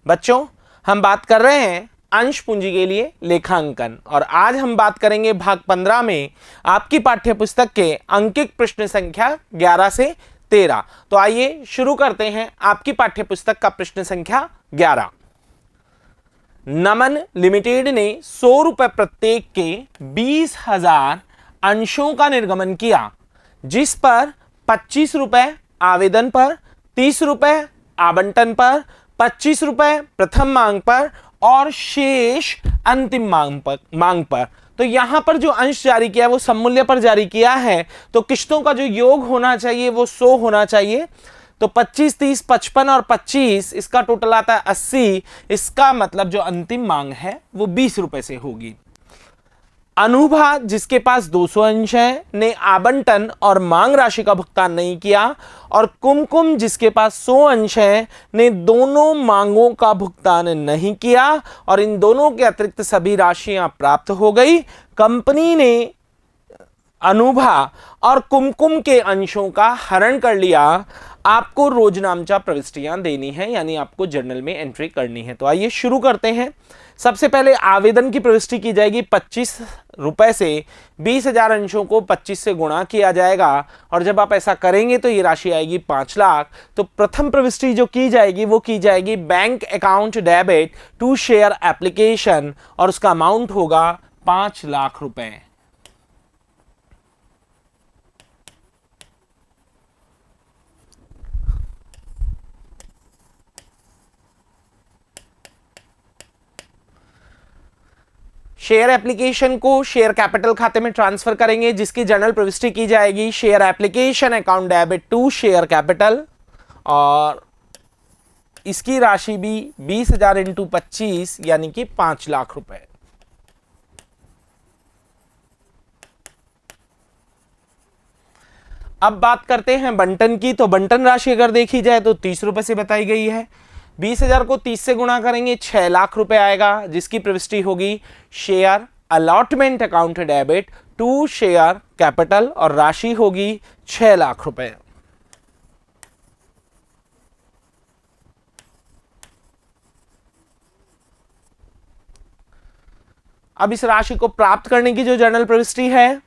बच्चों, हम बात कर रहे हैं अंश पूंजी के लिए लेखांकन, और आज हम बात करेंगे भाग 15 में आपकी पाठ्यपुस्तक के अंकित प्रश्न संख्या 11 से 13। तो आइए शुरू करते हैं आपकी पाठ्यपुस्तक का प्रश्न संख्या 11। नमन लिमिटेड ने 100 रुपए प्रत्येक के 20,000 अंशों का निर्गमन किया, जिस पर 25 रुपए आवेदन पर, 30 रुपए आवंटन पर, 25 रुपए प्रथम मांग पर और शेष अंतिम मांग पर। तो यहां पर जो अंश जारी किया है वो सममूल्य पर जारी किया है, तो किश्तों का जो योग होना चाहिए वो 100 होना चाहिए। तो 25, 30, 55 और 25, इसका टोटल आता है 80। इसका मतलब जो अंतिम मांग है वो 20 रुपए से होगी। अनुभा, जिसके पास 200 अंश है, ने आवंटन और मांग राशि का भुगतान नहीं किया, और कुमकुम, जिसके पास 100 अंश है, ने दोनों मांगों का भुगतान नहीं किया और इन दोनों के अतिरिक्त सभी राशियां प्राप्त हो गई। कंपनी ने अनुभा और कुमकुम के अंशों का हरण कर लिया। आपको रोजनामचा प्रविष्टियां देनी है, यानी आपको जर्नल में एंट्री करनी है। तो आइए शुरू करते हैं। सबसे पहले आवेदन की प्रविष्टि की जाएगी 25 रुपए से। 20,000 अंशों को 25 से गुणा किया जाएगा, और जब आप ऐसा करेंगे तो ये राशि आएगी 5 लाख। तो प्रथम प्रविष्टि जो की जाएगी वो की जाएगी bank account debit to share application, और उसका अमाउंट होगा 5 लाख रुपए। शेयर एप्लीकेशन को शेयर कैपिटल खाते में ट्रांसफर करेंगे, जिसकी जर्नल प्रविष्टि की जाएगी share application account debit to share capital, और इसकी राशि भी 20,000 इंटू 25 यानी कि 5 लाख रुपए। अब बात करते हैं बंटन की। तो बंटन राशि अगर देखी जाए तो 30 रुपए से बताई गई है। 20,000 को 30 से गुणा करेंगे 6 लाख रुपए आएगा, जिसकी प्रविष्टि होगी share allotment account debit to share capital, और राशि होगी 6 लाख रुपए। अब इस राशि को प्राप्त करने की जो जर्नल प्रविष्टि है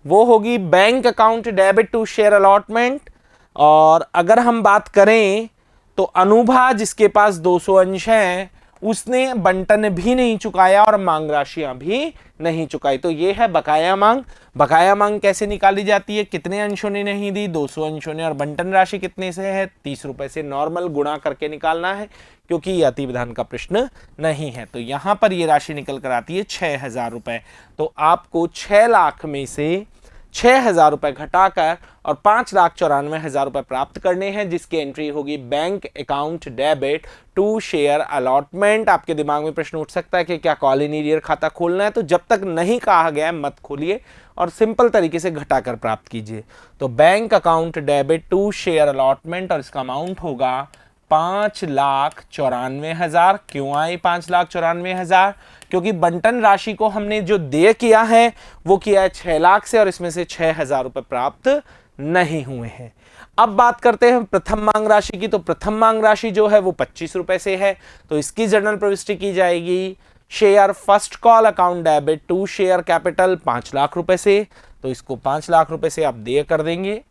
वो होगी bank account debit to share allotment. और अगर हम बात करें तो अनुभा, जिसके पास 200 अंश हैं, उसने बंटन भी नहीं चुकाया और मांग राशियां भी नहीं चुकाई। तो ये है बकाया मांग। बकाया मांग कैसे निकाली जाती है? कितने अंशों ने नहीं दी? 200 अंशों ने। और बंटन राशि कितने से है? 30 रुपए से। नॉर्मल गुणा करके निकालना है, क्योंकि ये अति विधान का प्रश्न नहीं है। तो यहां पर ये राशि निकल कर आती है 6,000 रुपए। तो आपको 6 लाख में से 6,000 रुपए घटाकर और 5,94,000 रुपए प्राप्त करने हैं, जिसकी एंट्री होगी bank account debit to share allotment. आपके दिमाग में प्रश्न उठ सकता है कि क्या कॉलिनियर खाता खोलना है? तो जब तक नहीं कहा गया मत खोलिए और सिंपल तरीके से घटाकर प्राप्त कीजिए। तो bank account debit to share allotment, और इसका अमाउंट होगा 5,94,000। क्यों आए 5,94,000? क्योंकि बंटन राशि को हमने जो देय किया है वो किया है 6 लाख से, और इसमें से 6,000 रुपए प्राप्त नहीं हुए हैं। अब बात करते हैं प्रथम मांग राशि की। तो प्रथम मांग राशि जो है वो 25 रुपए से है, तो इसकी जर्नल प्रविष्टि की जाएगी share first call account debit to share capital 5 lakh रुपए से। तो इसको 5 लाख रुपए से आप देय कर देंगे।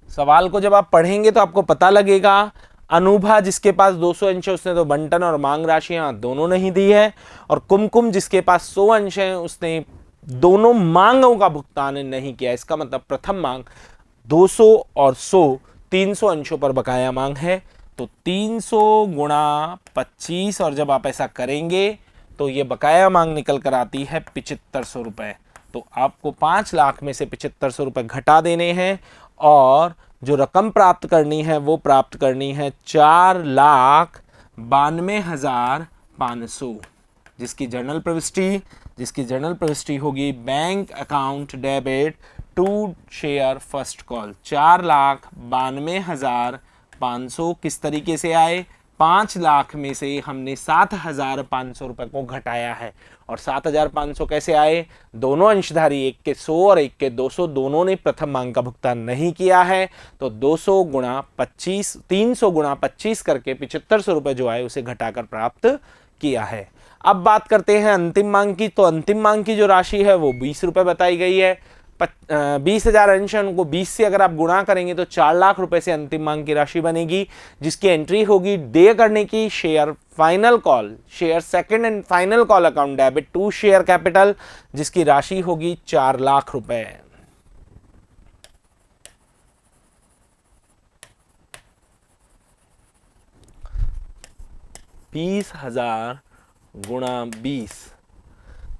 सवाल को जब आप पढ़ेंगे तो आपको पता लगेगा, अनुभा, जिसके पास 200 अंश है, उसने तो बंटन और मांग राशियां दोनों नहीं दी है, और कुमकुम, जिसके पास 100 अंश है, उसने दोनों मांगों का भुगतान नहीं किया। इसका मतलब प्रथम मांग 200 और 100 300 अंशों पर बकाया मांग है। तो 300 गुणा 25, और जब आप ऐसा करेंगे तो ये बकाया मांग निकल कर आती है 7500 रुपए। तो आपको 5 लाख में से 7500 रुपए घटा देने हैं, और जो रकम प्राप्त करनी है वो प्राप्त करनी है 4,92,500, जिसकी जर्नल प्रविष्टि होगी bank account debit to share first call. 4,92,500 किस तरीके से आए? 5 लाख में से हमने 7,500 रुपए को घटाया है। और 7,500 कैसे आए? दोनों अंशधारी, एक के 100 और एक के 200, दोनों ने प्रथम मांग का भुगतान नहीं किया है, तो 200 गुणा 25, 300 गुणा 25 करके 7500 रुपए जो आए उसे घटाकर प्राप्त किया है। अब बात करते हैं अंतिम मांग की। तो अंतिम मांग की जो राशि है वो 20 रुपए बताई गई है। 20,000 अंश को 20 से अगर आप गुणा करेंगे तो 4 लाख रुपए से अंतिम मांग की राशि बनेगी, जिसकी एंट्री होगी देय करने की share final call, share second and final call account debit to share capital, जिसकी राशि होगी 4 लाख रुपए। $20,000 गुणा 20,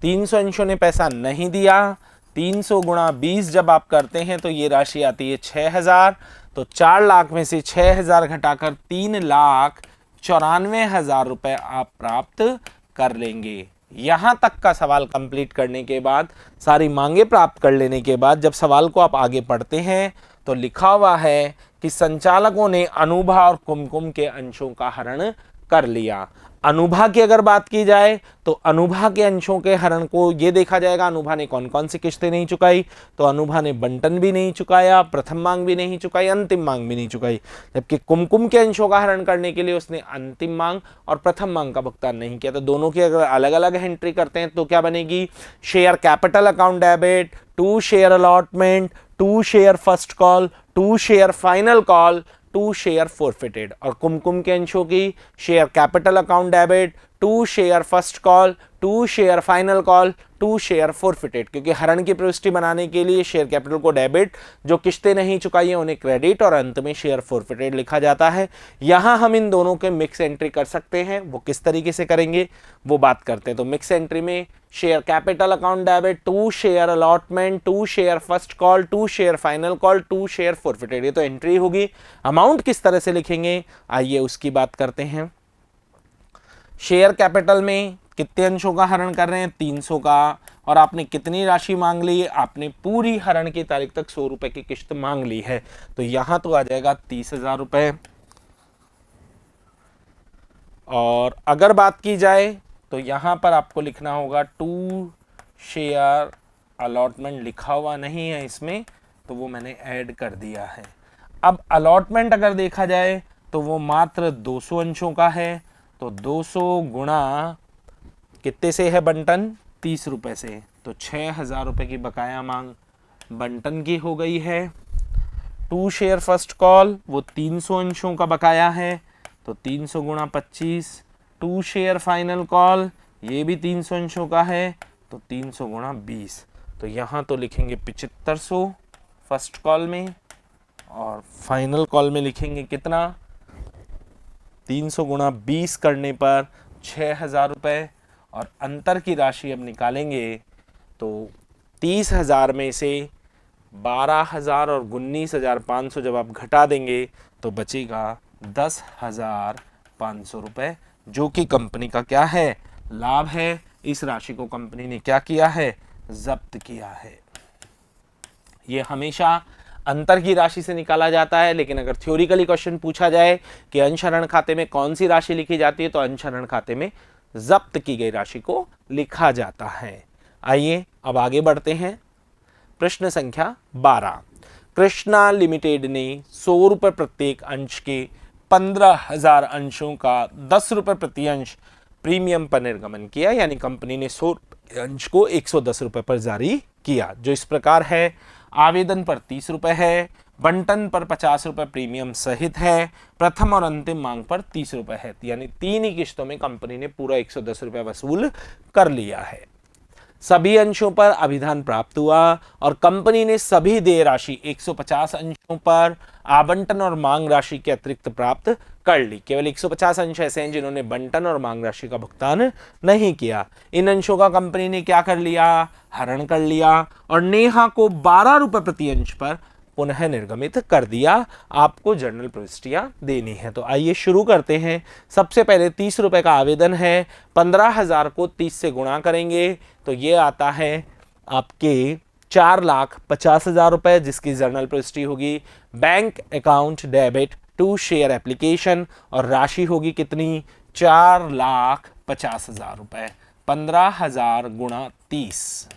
300 अंशों ने पैसा नहीं दिया, 300 गुणा 20 जब आप करते हैं तो ये राशि आती है 6,000। तो 4 लाख में से 6,000 घटाकर 3,94,000 रुपए आप प्राप्त कर लेंगे। यहां तक का सवाल कंप्लीट करने के बाद, सारी मांगे प्राप्त कर लेने के बाद, जब सवाल को आप आगे पढ़ते हैं तो लिखा हुआ है कि संचालकों ने अनुभा और कुमकुम के अंशों का हरण कर लिया। अनुभा की अगर बात की जाए तो अनुभा के अंशों के हरण को ये देखा जाएगा अनुभा ने कौन कौन सी किस्तें नहीं चुकाई। तो अनुभा ने बंटन भी नहीं चुकाया, प्रथम मांग भी नहीं चुकाई, अंतिम मांग भी नहीं चुकाई। जबकि कुमकुम के अंशों का हरण करने के लिए उसने अंतिम मांग और प्रथम मांग का भुगतान नहीं किया। तो दोनों की अगर अलग अलग एंट्री करते हैं तो क्या बनेगी? Share capital account debit to share allotment to share first call to share final call to share forfeited. और कुमकुम के अंशों की share capital account debit to share first call to share final call to share forfeited, क्योंकि हरण की प्रविष्टि बनाने के लिए शेयर कैपिटल को डेबिट, जो किस्तें नहीं चुकाई है उन्हें क्रेडिट, और अंत में शेयर फोरफिटेड लिखा जाता है। यहां हम इन दोनों के मिक्स एंट्री कर सकते हैं, वो किस तरीके से करेंगे वो बात करते हैं। तो मिक्स एंट्री में share capital account debit to share allotment to share first call to share final call to share forfeited, ये तो एंट्री होगी। अमाउंट किस तरह से लिखेंगे आइए उसकी बात करते हैं। शेयर कैपिटल में कितने अंशों का हरण कर रहे हैं? 300 का। और आपने कितनी राशि मांग ली? आपने पूरी हरण की तारीख तक 100 रुपए की किस्त मांग ली है, तो यहां तो आ जाएगा 30,000 रुपए। और अगर बात की जाए तो यहां पर आपको लिखना होगा टू शेयर अलॉटमेंट, लिखा हुआ नहीं है इसमें तो वो मैंने ऐड कर दिया है। अब अलॉटमेंट अगर देखा जाए तो वो मात्र 200 अंशों का है, तो 200 गुणा कितने से है बंटन? 30 रुपए से, तो 6,000 रुपए की बकाया मांग बंटन की हो गई है। टू शेयर फर्स्ट कॉल वो 300 अंशों का बकाया है, तो 300 गुणा 25। टू शेयर फाइनल कॉल ये भी 300 अंशों का है, तो 300 गुणा 20। तो यहाँ तो लिखेंगे 7500 फर्स्ट कॉल में, और फाइनल कॉल में लिखेंगे कितना? 300 गुणा 20 करने पर 6,000 रुपये। और अंतर की राशि अब निकालेंगे तो 30,000 में से 12,000 और 19,500 जब आप घटा देंगे तो बचेगा 10,500 रुपये, जो कि कंपनी का क्या है? लाभ है। इस राशि को कंपनी ने क्या किया है? जब्त किया है। ये हमेशा अंतर की राशि से निकाला जाता है, लेकिन अगर थ्योरिकली क्वेश्चन पूछा जाए कि अंशहरण खाते में कौन सी राशि लिखी जाती है, तो अंशहरण खाते में जब्त की गई राशि को लिखा जाता है। आइए अब आगे बढ़ते हैं। प्रश्न संख्या 12। कृष्णा लिमिटेड ने 100 रुपये प्रत्येक अंश के 15,000 अंशों का 10 रुपये प्रति अंश प्रीमियम पर निर्गमन किया, यानी कंपनी ने 100 अंश को 110 रुपये पर जारी किया, जो इस प्रकार है। आवेदन पर 30 रुपये है, बंटन पर 50 रुपये प्रीमियम सहित है, प्रथम और अंतिम मांग पर 30 रुपये है, यानी 3 ही किस्तों में कंपनी ने पूरा 110 रुपये वसूल कर लिया है। सभी अंशों पर अभिधान प्राप्त हुआ और कंपनी ने सभी देय राशि 150 अंशों पर आवंटन और मांग राशि के अतिरिक्त प्राप्त कर ली। केवल 150 अंश ऐसे हैं जिन्होंने बंटन और मांग राशि का भुगतान नहीं किया। इन अंशों का कंपनी ने क्या कर लिया? हरण कर लिया और नेहा को 12 रुपये प्रति अंश पर पुनः निर्गमित कर दिया। आपको जर्नल प्रविष्टियां देनी है, तो आइए शुरू करते हैं। सबसे पहले 30 रुपए का आवेदन है, 15,000 को 30 से गुणा करेंगे तो ये आता है आपके 4,50,000 रुपए, जिसकी जर्नल प्रविष्टि होगी bank account debit to share application, और राशि होगी कितनी, 4,50,000 रुपए। 15,000 गुणा 30।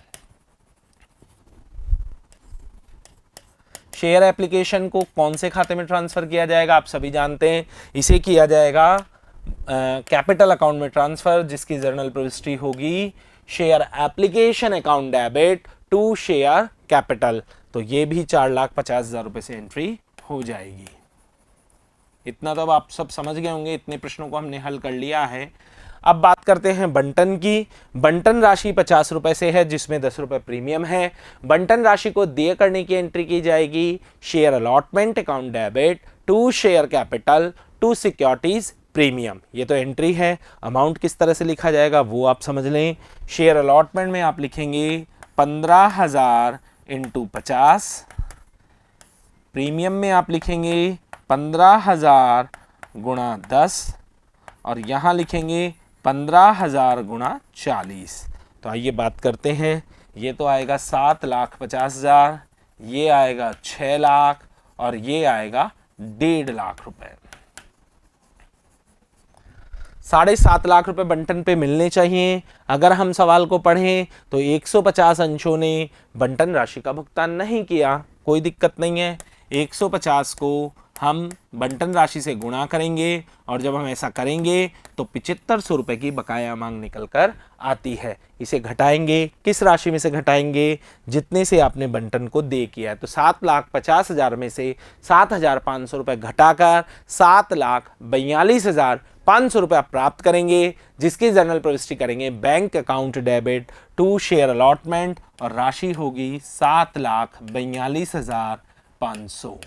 शेयर एप्लीकेशन को कौन से खाते में ट्रांसफर किया जाएगा, आप सभी जानते हैं, इसे किया जाएगा कैपिटल अकाउंट में ट्रांसफर, जिसकी जर्नल प्रविष्टि होगी share application account debit to share capital. तो ये भी 4,50,000 रुपए से एंट्री हो जाएगी। इतना तो अब आप सब समझ गए होंगे, इतने प्रश्नों को हमने हल कर लिया है। अब बात करते हैं बंटन की। बंटन राशि 50 रुपए से है, जिसमें 10 रुपए प्रीमियम है। बंटन राशि को देय करने की एंट्री की जाएगी share allotment account debit to share capital to securities premium. ये तो एंट्री है। अमाउंट किस तरह से लिखा जाएगा वो आप समझ लें। शेयर अलॉटमेंट में आप लिखेंगे 15,000 इंटू 50। प्रीमियम में आप लिखेंगे 15,000 गुणा 10, और यहां लिखेंगे 15,000 गुणा 40। तो आइए बात करते हैं। ये तो आएगा 7,50,000, ये आएगा 6 लाख, और ये आएगा 1.5 लाख रुपए। 7.5 लाख रुपए बंटन पे मिलने चाहिए। अगर हम सवाल को पढ़ें तो 150 अंशों ने बंटन राशि का भुगतान नहीं किया, कोई दिक्कत नहीं है। 150 को हम बंटन राशि से गुणा करेंगे, और जब हम ऐसा करेंगे तो 7500 रुपए की बकाया मांग निकल कर आती है। इसे घटाएंगे, किस राशि में से घटाएंगे, जितने से आपने बंटन को दे किया है। तो 7,50,000 में से 7,500 रुपए घटाकर 7,42,500 रुपये आप प्राप्त करेंगे, जिसकी जर्नल प्रविष्टि करेंगे bank account debit to share allotment, और राशि होगी 7,42,500।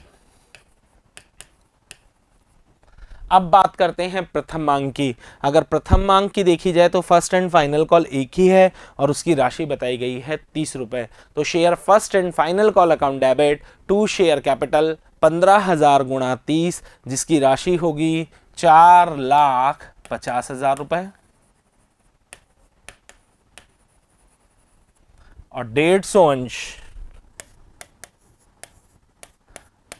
अब बात करते हैं प्रथम मांग की। अगर प्रथम मांग की देखी जाए तो फर्स्ट एंड फाइनल कॉल एक ही है, और उसकी राशि बताई गई है 30 रुपए। तो share first and final call account debit to share capital 15,000 गुणा 30, जिसकी राशि होगी 4,50,000 रुपए, और 150 अंश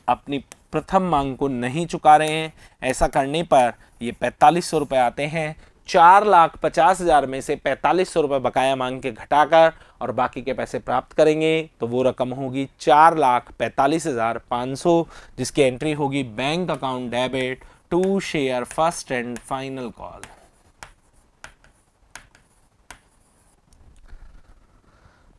अपनी प्रथम मांग को नहीं चुका रहे हैं। ऐसा करने पर ये 4,500 रुपए आते हैं। 4,50,000 में से 4,500 रुपए बकाया मांग के घटाकर और बाकी के पैसे प्राप्त करेंगे, तो वो रकम होगी 4,45,500, जिसकी एंट्री होगी bank account debit to share first and final call.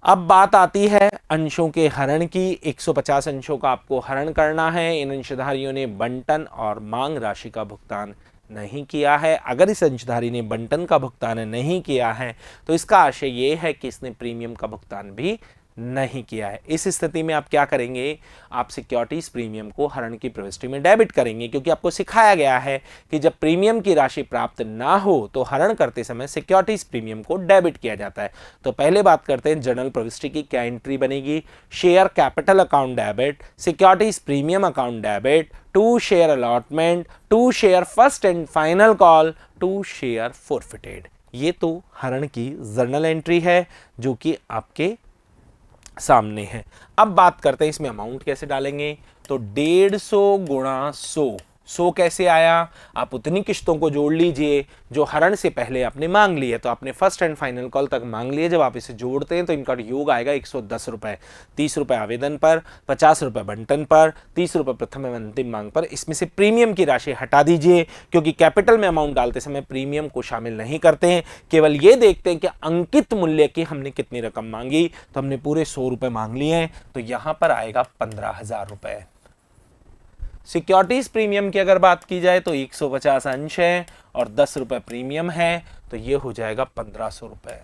अब बात आती है अंशों के हरण की। 150 अंशों का आपको हरण करना है। इन अंशधारियों ने बंटन और मांग राशि का भुगतान नहीं किया है। अगर इस अंशधारी ने बंटन का भुगतान नहीं किया है तो इसका आशय ये है कि इसने प्रीमियम का भुगतान भी नहीं किया है। इस स्थिति में आप क्या करेंगे, आप सिक्योरिटीज प्रीमियम को हरण की प्रविष्टि में डेबिट करेंगे, क्योंकि आपको सिखाया गया है कि जब प्रीमियम की राशि प्राप्त ना हो तो हरण करते समय सिक्योरिटीज प्रीमियम को डेबिट किया जाता है। तो पहले बात करते हैं जर्नल प्रविष्टि की क्या एंट्री बनेगी। Share capital account debit securities premium account debit to share allotment to share first and final call to share forfeited. ये तो हरण की जर्नल एंट्री है जो कि आपके सामने है। अब बात करते हैं इसमें अमाउंट कैसे डालेंगे। तो 150 गुणा 100 कैसे आया, आप उतनी किश्तों को जोड़ लीजिए जो हरण से पहले आपने मांग ली है। तो आपने फर्स्ट एंड फाइनल कॉल तक मांग लिए, जब आप इसे जोड़ते हैं तो इनका योग आएगा 110 रुपए। 30 रुपए आवेदन पर, 50 रुपए बंटन पर, 30 रुपए प्रथम एवं अंतिम मांग पर। इसमें से प्रीमियम की राशि हटा दीजिए, क्योंकि कैपिटल में अमाउंट डालते समय प्रीमियम को शामिल नहीं करते हैं, केवल ये देखते हैं कि अंकित मूल्य की हमने कितनी रकम मांगी। तो हमने पूरे 100 रुपए मांग लिए हैं, तो यहां पर आएगा 15,000 रुपए। सिक्योरिटीज प्रीमियम की अगर बात की जाए तो 150 अंश है और 10 रुपए प्रीमियम है, तो ये हो जाएगा 1,500 रुपए।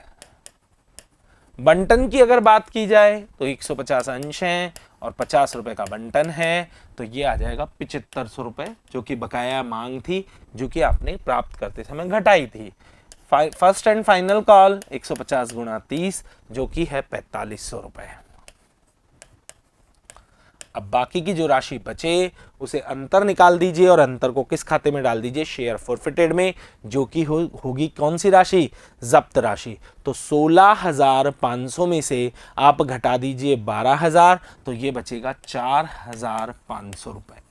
बंटन की अगर बात की जाए तो 150 अंश है और 50 रुपए का बंटन है, तो ये आ जाएगा 7,500 रुपए, जो कि बकाया मांग थी, जो कि आपने प्राप्त करते समय घटाई थी। फर्स्ट एंड फाइनल कॉल 150 गुणा 30, जो कि है 4,500 रुपए। अब बाकी की जो राशि बचे उसे अंतर निकाल दीजिए और अंतर को किस खाते में डाल दीजिए, शेयर फॉरफिटेड में, जो कि होगी कौन सी राशि, जब्त राशि। तो 16,500 में से आप घटा दीजिए 12,000, तो ये बचेगा 4,500 रुपए।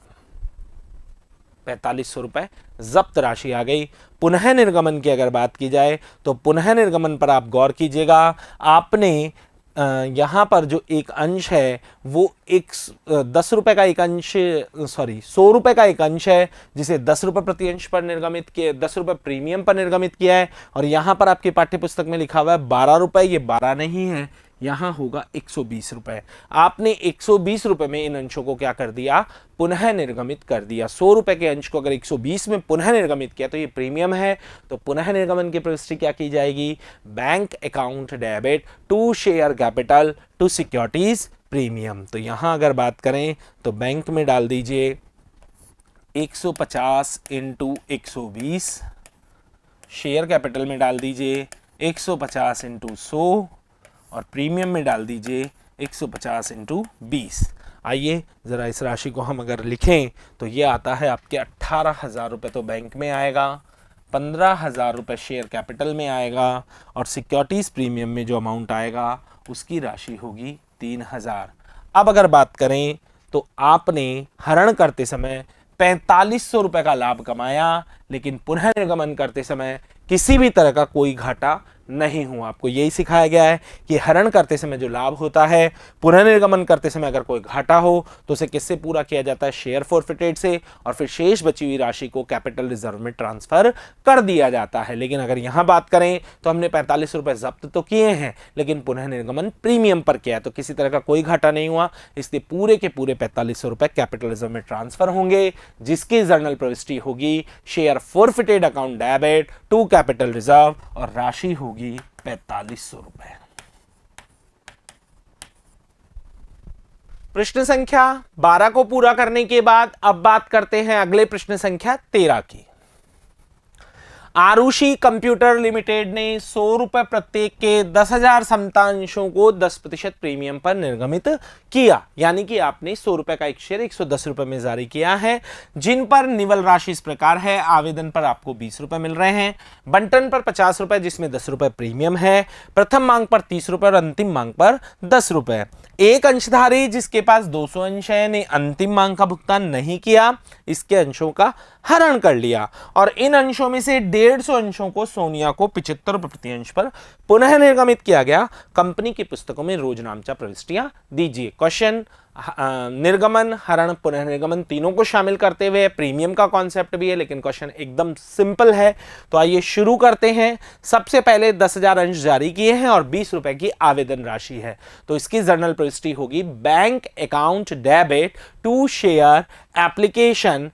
4500 रुपये जब्त राशि आ गई। पुनः निर्गमन की अगर बात की जाए तो पुनः निर्गमन पर आप गौर कीजिएगा, आपने यहाँ पर जो एक अंश है वो 10 रुपए का एक अंश, 100 रुपए का एक अंश है, जिसे 10 रुपए प्रति अंश पर निर्गमित किया, 10 रुपए प्रीमियम पर निर्गमित किया है। और यहाँ पर आपके पाठ्य पुस्तक में लिखा हुआ है 12 रुपए, ये 12 नहीं है, यहाँ होगा 120 रुपए। आपने 120 रुपए में इन अंशों को क्या कर दिया, पुनः निर्गमित कर दिया। 100 रुपए के अंश को अगर 120 में पुनः निर्गमित किया तो ये प्रीमियम है, तो पुनः निर्गमन की प्रविष्टि क्या की जाएगी, bank account debit to share capital to securities premium. तो यहां अगर बात करें तो बैंक में डाल दीजिए 150 इंटू 120, शेयर कैपिटल में डाल दीजिए 150 इंटू 100 और प्रीमियम में डाल दीजिए 150 इंटू 20। आइए ज़रा इस राशि को हम अगर लिखें तो ये आता है आपके 18,000 रुपये तो बैंक में आएगा, 15,000 रुपये शेयर कैपिटल में आएगा और सिक्योरिटीज़ प्रीमियम में जो अमाउंट आएगा उसकी राशि होगी 3,000। अब अगर बात करें तो आपने हरण करते समय 4500 रुपये का लाभ कमाया, लेकिन पुनः निर्गमन करते समय किसी भी तरह का कोई घाटा नहीं हुआ। आपको यही सिखाया गया है कि हरण करते समय जो लाभ होता है, पुनः निर्गमन करते समय अगर कोई घाटा हो तो उसे किससे पूरा किया जाता है, शेयर फॉरफिटेड से, और फिर शेष बची हुई राशि को कैपिटल रिजर्व में ट्रांसफर कर दिया जाता है। लेकिन अगर यहां बात करें तो हमने 45 रुपए जब्त तो किए हैं, लेकिन पुनः निर्गमन प्रीमियम पर किया है, तो किसी तरह का कोई घाटा नहीं हुआ, इसलिए पूरे के पूरे 4500 रुपए कैपिटल रिजर्व में ट्रांसफर होंगे, जिसकी जर्नल प्रविष्टि होगी share forfeited account debit to capital reserve और राशि होगी 4500 रुपए। प्रश्न संख्या 12 को पूरा करने के बाद अब बात करते हैं अगले प्रश्न संख्या 13 की। आरुषि कंप्यूटर लिमिटेड ने 100 रुपए प्रत्येक के 10,000 समता अंशों को 10% प्रीमियम पर निर्गमित किया, यानी कि आपने 100 रुपए का एक शेयर 110 रुपए में जारी किया है, जिन पर निवल राशि इस प्रकार है। आवेदन पर आपको 20 रुपए मिल रहे हैं, बंटन पर 50 रुपए जिसमें 10 रुपए प्रीमियम है, प्रथम मांग पर 30 रुपए और अंतिम मांग पर 10 रुपए। एक अंशधारी जिसके पास 200 अंश है ने अंतिम मांग का भुगतान नहीं किया, इसके अंशों का हरण कर लिया और इन अंशों में से 150 अंशों को सोनिया को 75 रुपए प्रति अंश पर पुनः निर्गमित किया गया। कंपनी की पुस्तकों में रोज नामचा प्रविष्टियां दीजिए। क्वेश्चन निर्गमन, हरण, पुनः निर्गमन तीनों को शामिल करते हुए प्रीमियम का कॉन्सेप्ट भी है, लेकिन क्वेश्चन एकदम सिंपल है। तो आइए शुरू करते हैं। सबसे पहले 10,000 अंश जारी किए हैं और 20 रुपए की आवेदन राशि है, तो इसकी जर्नल प्रविष्टि होगी bank account debit to share application.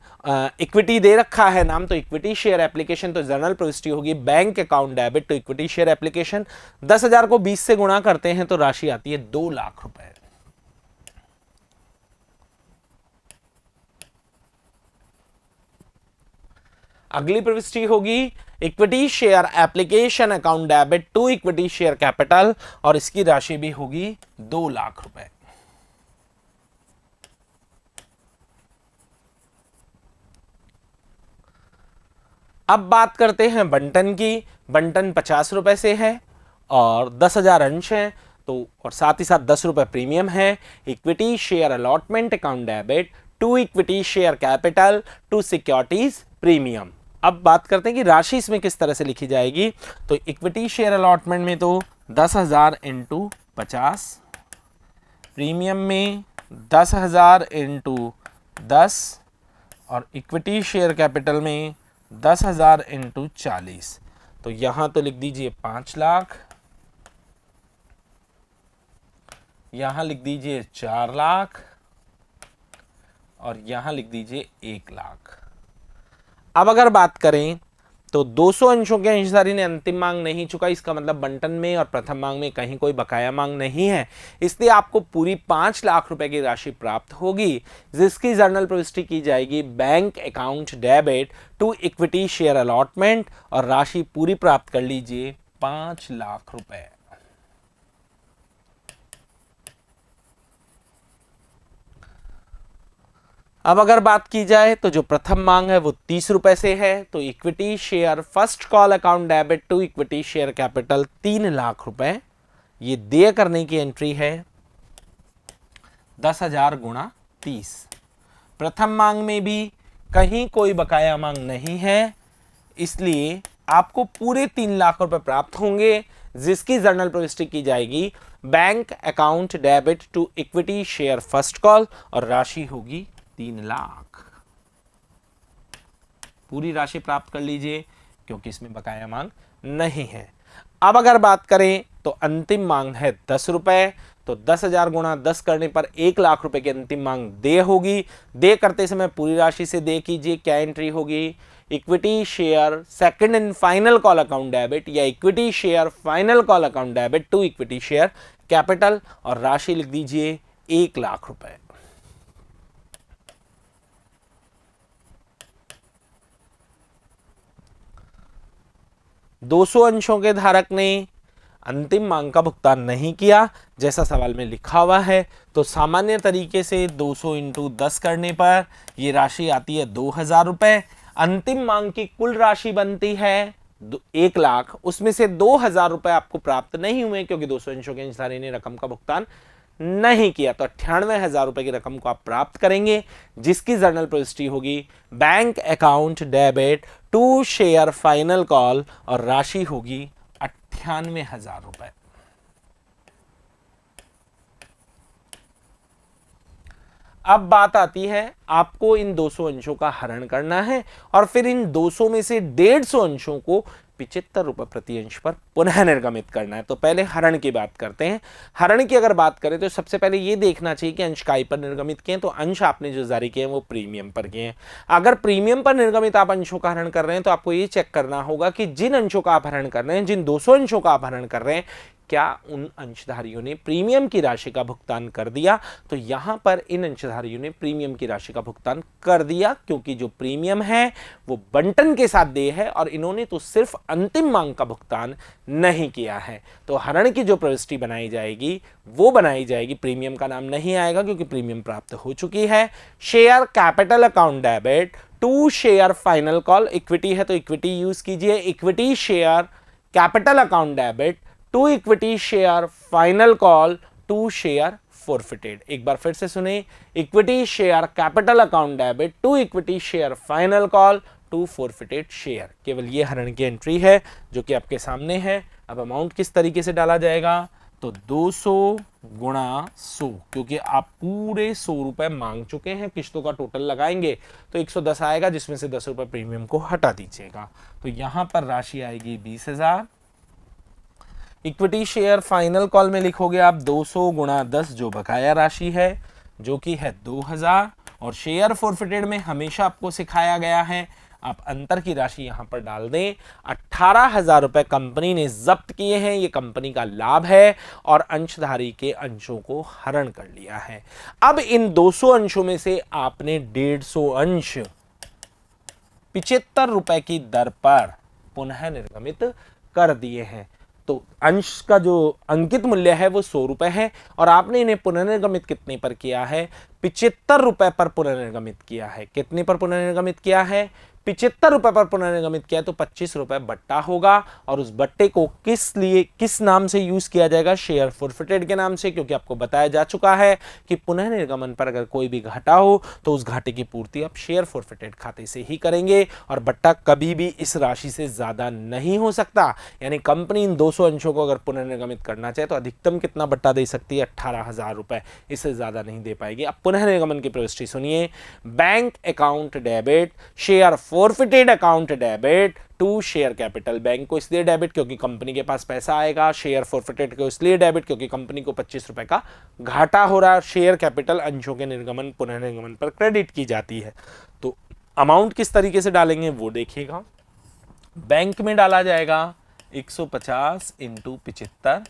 Equity दे रखा है नाम, तो इक्विटी शेयर एप्लीकेशन, तो जर्नल प्रविष्टि होगी bank account debit to equity share application. 10,000 को 20 से गुणा करते हैं तो राशि आती है 2 लाख रुपए। अगली प्रविष्टि होगी equity share application account debit to equity share capital और इसकी राशि भी होगी 2 लाख रुपए। अब बात करते हैं बंटन की। बंटन 50 रुपए से है और 10,000 अंश है, तो और साथ ही साथ 10 रुपए प्रीमियम है। Equity share allotment account debit to equity share capital to securities premium. अब बात करते हैं कि राशि इसमें किस तरह से लिखी जाएगी। तो इक्विटी शेयर अलॉटमेंट में तो 10,000 इंटू 50, प्रीमियम में 10,000 इंटू 10 और इक्विटी शेयर कैपिटल में 10,000 इंटू 40। तो यहां तो लिख दीजिए 5 लाख, यहां लिख दीजिए 4 लाख और यहां लिख दीजिए 1 लाख। अब अगर बात करें तो 200 अंशों के अंशधारी ने अंतिम मांग नहीं चुका, इसका मतलब बंटन में और प्रथम मांग में कहीं कोई बकाया मांग नहीं है, इसलिए आपको पूरी 5 लाख रुपए की राशि प्राप्त होगी, जिसकी जर्नल प्रविष्टि की जाएगी bank account debit to equity share allotment और राशि पूरी प्राप्त कर लीजिए 5 लाख रुपए। अब अगर बात की जाए तो जो प्रथम मांग है वो 30 रुपए से है, तो equity share first call account debit to equity share capital 3 lakh रुपए। ये देय करने की एंट्री है 10,000 गुणा 30। प्रथम मांग में भी कहीं कोई बकाया मांग नहीं है, इसलिए आपको पूरे 3 लाख रुपए प्राप्त होंगे, जिसकी जर्नल प्रविष्टि की जाएगी bank account debit to equity share first call, और राशि होगी 3 लाख। पूरी राशि प्राप्त कर लीजिए क्योंकि इसमें बकाया मांग नहीं है। अब अगर बात करें तो अंतिम मांग है 10 रुपए, तो 10,000 गुणा 10 करने पर 1 लाख रुपए की अंतिम मांग दे होगी। दे करते समय पूरी राशि से दे कीजिए, क्या एंट्री होगी, equity share second and final call account debit या equity share final call account debit to equity share capital, और राशि लिख दीजिए 1 लाख रुपए। दो 200 अंशों के धारक ने अंतिम मांग का भुगतान नहीं किया जैसा सवाल में लिखा हुआ है, तो सामान्य तरीके से 200 इंटू 10 करने पर यह राशि आती है 2,000 रुपए। अंतिम मांग की कुल राशि बनती है 1 लाख, उसमें से 2,000 रुपए आपको प्राप्त नहीं हुए क्योंकि 200 अंशों के अंशधारी ने रकम का भुगतान नहीं किया, तो 98,000 रुपए की रकम को आप प्राप्त करेंगे, जिसकी जर्नल प्रविष्टि होगी bank account debit to share final call, और राशि होगी 98,000 रुपए। अब बात आती है, आपको इन 200 अंशों का हरण करना है और फिर इन 200 में से 150 अंशों को 75 रुपए प्रति अंश पर पुनः निर्गमित करना है। तो पहले हरण की बात करते हैं। हरण की अगर बात करें तो सबसे पहले ये देखना चाहिए कि अंश काय पर निर्गमित किए हैं, तो अंश आपने जो जारी किए हैं वो प्रीमियम पर किए हैं। अगर प्रीमियम पर निर्गमित आप अंशों का हरण कर रहे हैं तो आपको ये चेक करना होगा कि जिन अंशों का आप हरण कर रहे हैं, जिन 200 अंशों का आप हरण कर रहे हैं, क्या उन अंशधारियों ने प्रीमियम की राशि का भुगतान कर दिया। तो यहां पर इन अंशधारियों ने प्रीमियम की राशि का भुगतान कर दिया, क्योंकि जो प्रीमियम है वो बंटन के साथ देय है और इन्होंने तो सिर्फ अंतिम मांग का भुगतान नहीं किया है। तो हरण की जो प्रविष्टि बनाई जाएगी वो बनाई जाएगी, प्रीमियम का नाम नहीं आएगा क्योंकि प्रीमियम प्राप्त हो चुकी है। Share capital account debit to share final call, equity है तो इक्विटी यूज कीजिए, equity share capital account debit to equity share final call to share forfeited. एक बार फिर से सुने, equity share capital account debit to equity share final call to forfeited share. केवल ये हरण की एंट्री है जो कि आपके सामने है। अब अमाउंट किस तरीके से डाला जाएगा, तो 200 गुणा 100, क्योंकि आप पूरे 100 रुपए मांग चुके हैं, किश्तों का टोटल लगाएंगे तो 110 आएगा, जिसमें से 10 रुपए प्रीमियम को हटा दीजिएगा। तो यहां पर राशि आएगी 20,000। इक्विटी शेयर फाइनल कॉल में लिखोगे आप 200 गुणा 10 जो बकाया राशि है जो कि है 2,000, और शेयर फॉरफिटेड में हमेशा आपको सिखाया गया है आप अंतर की राशि यहां पर डाल दें। 18,000 रुपए कंपनी ने जब्त किए हैं, ये कंपनी का लाभ है और अंशधारी के अंशों को हरण कर लिया है। अब इन 200 अंशों में से आपने 150 अंश 75 रुपए की दर पर पुनः निर्गमित कर दिए हैं। तो अंश का जो अंकित मूल्य है वो 100 रुपए है और आपने इन्हें पुनर्निर्गमित कितने पर किया है, 75 रुपए पर पुनर्निर्गमित किया है। कितने पर पुनर्निर्गमित किया है, 75 रुपए पर पुनर्निर्गमित किया, तो 25 रुपए बट्टा होगा और उस बट्टे को किस नाम से यूज किया जाएगा, शेयर फॉरफिटेड के नाम से, क्योंकि आपको बताया जा चुका है कि पुनर्निर्गमन पर अगर कोई भी घाटा हो तो उस घाटे की पूर्ति आप शेयर फॉरफिटेड खाते से ही करेंगे और बट्टा कभी भी इस राशि से ज्यादा नहीं हो सकता। यानी कंपनी इन 200 अंशों को अगर पुनर्निर्गमित करना चाहे तो अधिकतम कितना बट्टा दे सकती है, 18,000 रुपए, इससे ज्यादा नहीं दे पाएगी। अब पुनर्निर्गमन की प्रविष्टि सुनिए, bank account debit share forfeited account debit to share capital. Bank को इसलिए डेबिट क्योंकि कंपनी के पास पैसा आएगा, शेयर फॉरफिटेड को इसलिए डेबिट क्योंकि कंपनी को 25 रुपए का घाटा हो रहा है, शेयर कैपिटल अंशों के निर्गमन पुनर्निर्गमन पर क्रेडिट की जाती है। तो अमाउंट किस तरीके से डालेंगे वो देखिएगा। बैंक में डाला जाएगा 150 इंटू 75,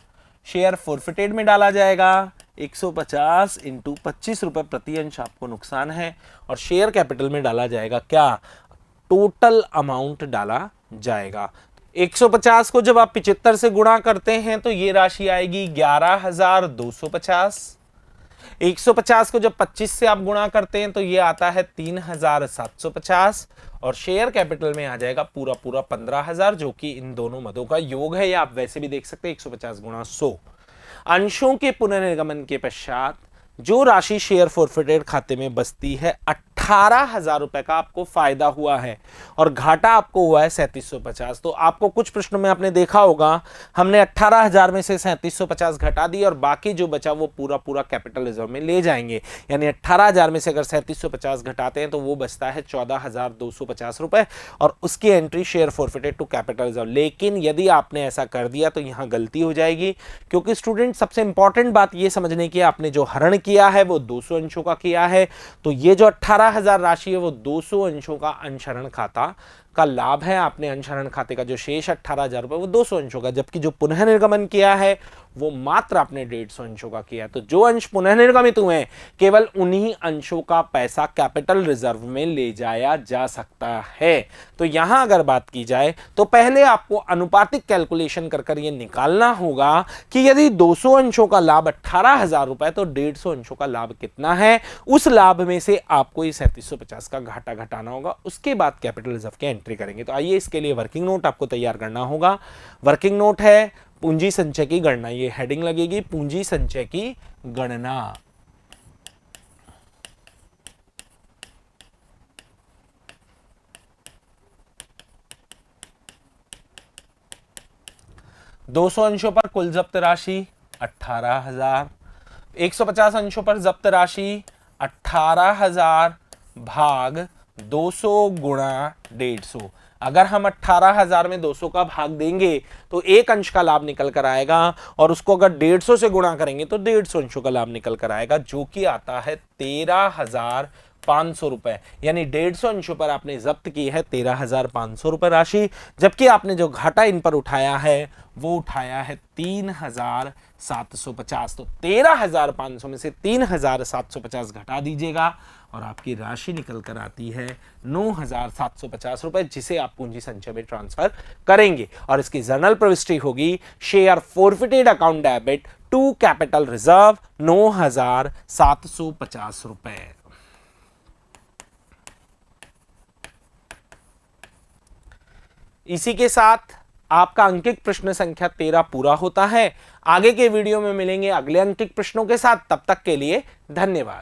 शेयर फॉरफिटेड में डाला जाएगा 150 इंटू 25 रुपए प्रति अंश आपको नुकसान है, और शेयर कैपिटल में डाला जाएगा क्या, टोटल अमाउंट डाला जाएगा। 150 को जब आप 75 से गुणा करते हैं तो ये राशि आएगी 11,250। 150 को जब 25 से आप गुणा करते हैं तो ये आता है 3,750, और शेयर कैपिटल में आ जाएगा पूरा 15,000, जो कि इन दोनों मदों का योग है, या आप वैसे भी देख सकते हैं 150 गुणा 100। अंशों के पुनर्निर्गमन के पश्चात जो राशि शेयर फॉरफिटेड खाते में बचती है 18,000 रुपए का आपको फायदा हुआ है और घाटा आपको हुआ है 3750। तो आपको कुछ प्रश्नों में आपने देखा होगा हमने 18,000 में से 3750 घटा दी और बाकी जो बचा वो पूरा पूरा कैपिटल रिजर्व में ले जाएंगे, यानी 18,000 में से अगर 3750 घटाते हैं तो वो बचता है 14,250 रुपए और उसकी entry share forfeited to capital reserve. लेकिन यदि आपने ऐसा कर दिया तो यहां गलती हो जाएगी, क्योंकि स्टूडेंट सबसे इंपॉर्टेंट बात ये समझने की, आपने जो हरण किया है वो 200 अंशों का किया है, तो ये जो 18,000 राशि है वो 200 अंशों का अंशरण खाता का लाभ है। आपने अंशरण खाते का जो शेष 18,000 रुपए वो 200 अंशों का, जबकि जो पुनः निर्गमन किया है वो मात्र आपने 150 अंशों का किया है। तो जो अंश पुनः निर्गमित हुए हैं केवल उन्हीं अंशों का पैसा कैपिटल रिजर्व में ले जाया जा सकता है। तो यहां अगर बात की जाए तो पहले आपको अनुपातिक कैलकुलेशन कर ये निकालना होगा कि यदि 200 अंशों का लाभ 18,000 रुपए तो 150 अंशों का लाभ कितना है। उस लाभ में से आपको ये 3750 का घाटा घटाना होगा, उसके बाद कैपिटल रिजर्व की एंट्री करेंगे। तो आइए इसके लिए वर्किंग नोट आपको तैयार करना होगा। वर्किंग नोट है पूंजी संचय की गणना, ये हेडिंग लगेगी पूंजी संचय की गणना। दो 200 अंशों पर कुल जब्त राशि 18,000, 150 अंशों पर जब्त राशि 18,000 भाग 200 गुणा 150। अगर हम 18,000 में 200 का भाग देंगे तो एक अंश का लाभ निकल कर आएगा और उसको अगर 150 से गुणा करेंगे तो 150 अंशों का लाभ निकल कर आएगा, जो कि आता है 13,500 रुपए। यानी 150 अंशों पर आपने जब्त की है 13,500 रुपए राशि, जबकि आपने जो घाटा इन पर उठाया है वो उठाया है 3,750। तो 13,500 में से 3,750 घटा दीजिएगा और आपकी राशि निकल कर आती है 9,750 रुपए, जिसे आप पूंजी संचय में ट्रांसफर करेंगे और इसकी जर्नल प्रविष्टि होगी share forfeited account debit to capital reserve 9,750 रुपए। इसी के साथ आपका अंकित प्रश्न संख्या 13 पूरा होता है। आगे के वीडियो में मिलेंगे अगले अंकित प्रश्नों के साथ, तब तक के लिए धन्यवाद।